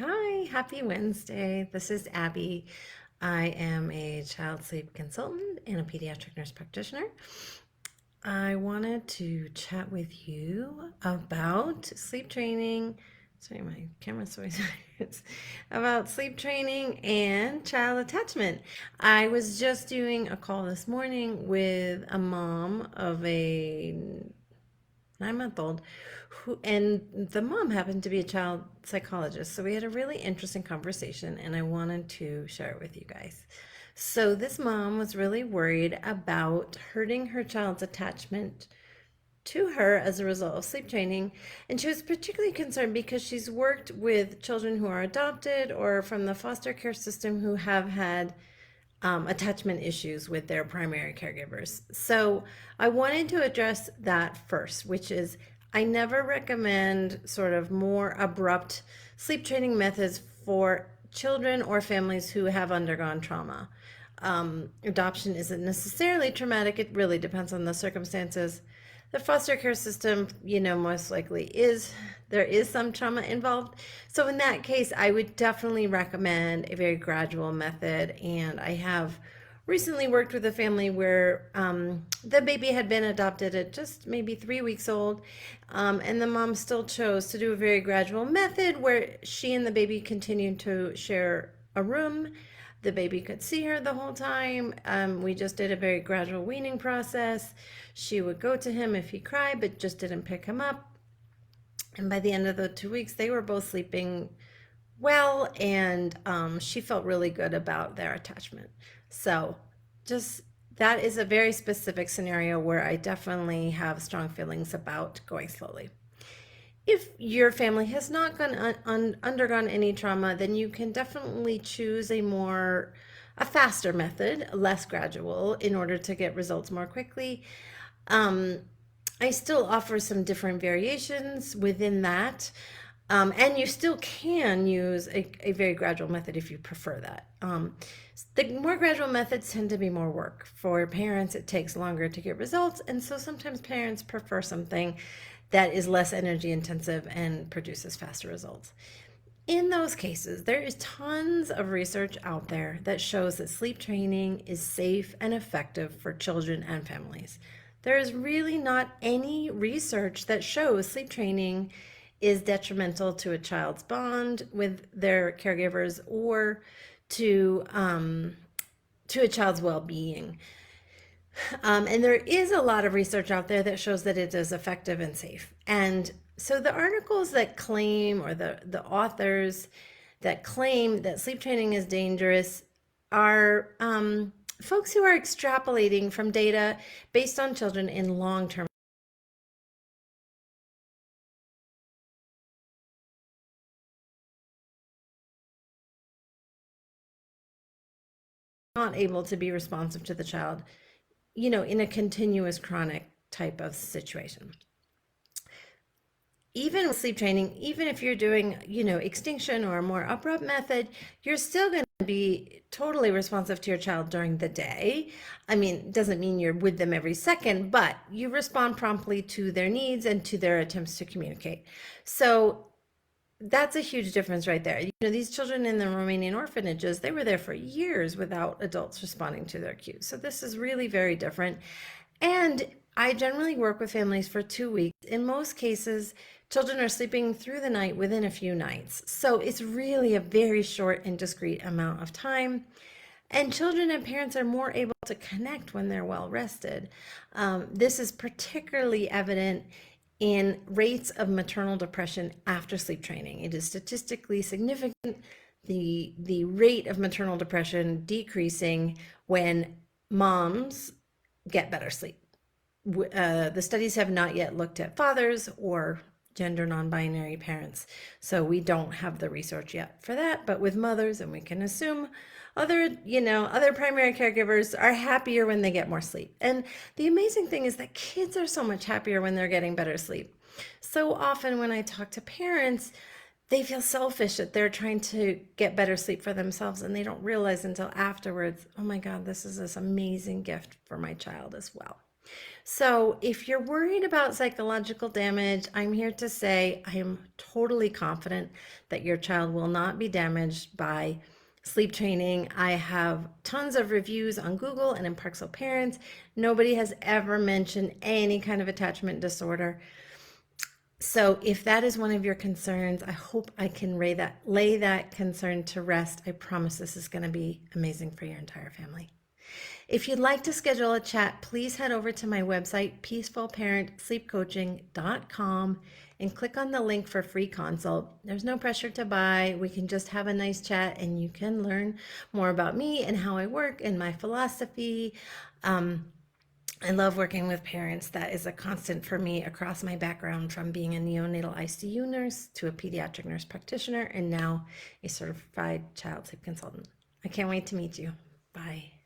Hi, happy Wednesday. This is Abby. I am a child sleep consultant and a pediatric nurse practitioner. I wanted to chat with you about sleep training. Sorry, my camera's so about sleep training and child attachment. I was just doing a call this morning with a mom of a 9 month old who, and the mom happened to be a child psychologist. So we had a really interesting conversation and I wanted to share it with you guys. So this mom was really worried about hurting her child's attachment to her as a result of sleep training. And she was particularly concerned because she's worked with children who are adopted or from the foster care system who have had attachment issues with their primary caregivers. So I wanted to address that first, which is I never recommend sort of more abrupt sleep training methods for children or families who have undergone trauma. Adoption isn't necessarily traumatic, it really depends on the circumstances. The foster care system, most likely there is some trauma involved. So in that case, I would definitely recommend a very gradual method. And I have recently worked with a family where the baby had been adopted at just maybe 3 weeks old. And the mom still chose to do a very gradual method where she and the baby continued to share a room. The baby could see her the whole time. We just did a very gradual weaning process. She would go to him if he cried, but just didn't pick him up. And by the end of the 2 weeks, they were both sleeping well, and she felt really good about their attachment. So, just that is a very specific scenario where I definitely have strong feelings about going slowly. If your family has not undergone any trauma, then you can definitely choose a faster method, less gradual, in order to get results more quickly. Um, I still offer some different variations within that. And you still can use a very gradual method if you prefer that. The more gradual methods tend to be more work. For parents, it takes longer to get results. And so sometimes parents prefer something that is less energy intensive and produces faster results. In those cases, there is tons of research out there that shows that sleep training is safe and effective for children and families. There is really not any research that shows sleep training is detrimental to a child's bond with their caregivers or to a child's well-being. And there is a lot of research out there that shows that it is effective and safe. And so the articles that claim, or the authors that claim that sleep training is dangerous are folks who are extrapolating from data based on children in long-term, not able to be responsive to the child, in a continuous chronic type of situation. Even with sleep training, even if you're doing, extinction or a more abrupt method, you're still going to be totally responsive to your child during the day. I mean, it doesn't mean you're with them every second, but you respond promptly to their needs and to their attempts to communicate. So that's a huge difference right there. These children in the Romanian orphanages, they were there for years without adults responding to their cues. So this is really very different. And I generally work with families for 2 weeks. In most cases, children are sleeping through the night within a few nights. So it's really a very short and discrete amount of time. And children and parents are more able to connect when they're well rested. This is particularly evident in rates of maternal depression after sleep training. It is statistically significant, the rate of maternal depression decreasing when moms get better sleep. The studies have not yet looked at fathers or gender non-binary parents, so we don't have the research yet for that. But with mothers, and we can assume other primary caregivers are happier when they get more sleep. And the amazing thing is that kids are so much happier when they're getting better sleep. So often when I talk to parents, they feel selfish that they're trying to get better sleep for themselves, and they don't realize until afterwards, oh my God, this is this amazing gift for my child as well. So, if you're worried about psychological damage, I'm here to say I am totally confident that your child will not be damaged by sleep training. I have tons of reviews on Google and in Parksville Parents. Nobody has ever mentioned any kind of attachment disorder. So, if that is one of your concerns, I hope I can lay that concern to rest. I promise this is going to be amazing for your entire family. If you'd like to schedule a chat, please head over to my website, peacefulparentsleepcoaching.com, and click on the link for free consult. There's no pressure to buy. We can just have a nice chat and you can learn more about me and how I work and my philosophy. I love working with parents. That is a constant for me across my background, from being a neonatal ICU nurse to a pediatric nurse practitioner and now a certified child sleep consultant. I can't wait to meet you. Bye.